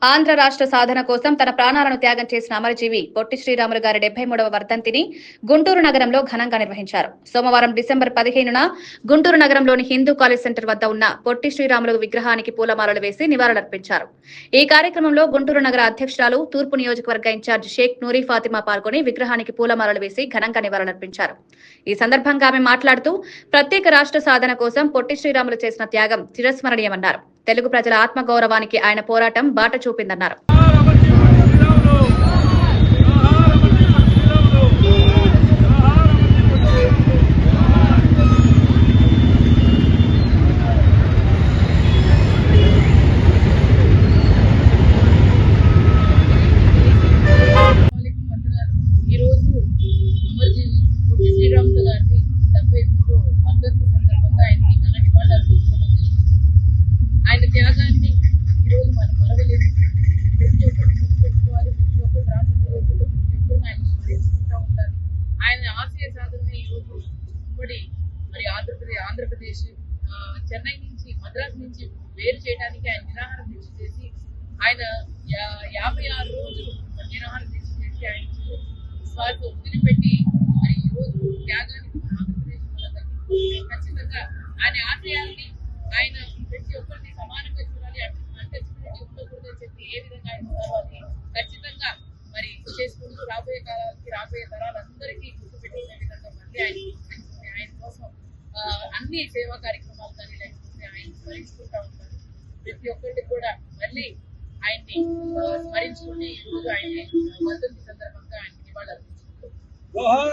ఆంధ్ర రాష్ట్ర సాధన కోసం తన ప్రాణాలను త్యాగం చేసిన అమరజీవి పొట్టి శ్రీరాములు గారి 73వ వర్ధంతిని గుంటూరు నగరంలో ఘనంగా నిర్వహించారు. సోమవారం డిసెంబర్ 15న గుంటూరు నగరంలోని హిందూ కాలేజ్ సెంటర్ వద్ద ఉన్న పొట్టి శ్రీరాములు విగ్రహానికి పూలమాలలు వేసి నివాళులర్పించారు. ఈ కార్యక్రమంలో గుంటూరు నగర అధ్యక్షురాలు, తూర్పు నియోజకవర్గ ఇన్ఛార్జ్ షేక్ నూరి ఫాతిమా పాల్గొని విగ్రహానికి పూలమాలలు వేసి ఘనంగా నివాళులర్పించారు. ఈ సందర్భంగా ఆమె మాట్లాడుతూ ప్రత్యేక రాష్ట్ర సాధన కోసం పొట్టి శ్రీరాములు చేసిన త్యాగం చిరస్మరణీయమన్నారు. తెలుగు ప్రజల ఆత్మగౌరవానికి ఆయన పోరాటం బాట చూపిందన్నారు. శ్రీరాములు గారిని 73వ వర్ధంతి సందర్భంగా ఆయనకి ఘన నివాళులు అర్పించుకోవడం జరిగింది. ఆయన త్యాగాన్ని ఈరోజు మనం మరవలేదు. ప్రతి ఒక్కరు గుర్తుపెట్టుకోవాలి. ప్రతి ఒక్కరు రానున్న రోజుల్లో ఎప్పుడు ఆయన స్మరించుకుంటూ ఉంటారు. ఆయన ఆశయ సాధన ఈరోజు ఉమ్మడి ఆంధ్రప్రదేశ్ చెన్నై నుంచి, మద్రాసు నుంచి వేరు చేయడానికి ఆయన నిరాహార దీక్ష చేసి ఆయన 56 రోజులు నిరాహార దీక్ష చేసి ఆయన స్వార్థ వదిలిపెట్టి మరి ఈ రోజు త్యాగానికి మన ఆంధ్రప్రదేశ్ ఖచ్చితంగా ఆయన ఆశయాల్ని ఆయన ప్రతి ఒక్కరిని సమానంగా చూడాలి, అన్టచబిలిటీ ఉండకూడదని చెప్పి ఏ విధంగా ఆయన ఉన్నారో అది ఖచ్చితంగా మరి చేసుకుంటూ రాబోయే కాలానికి, రాబోయే తరాలందరికీ గుర్తుపెట్టుకునే విధంగా మళ్ళీ ఆయన కోసం అన్ని సేవా కార్యక్రమాలు కానీ లేకపోతే ఆయన స్మరించుకుంటూ ఉంటారు. ప్రతి ఒక్కరికి కూడా మళ్ళీ ఆయన్ని స్మరించుకుని ఈ రోజు ఆయన వర్ధంతి సందర్భంగా ఆయన నివాళులు అర్పించుకుంటారు.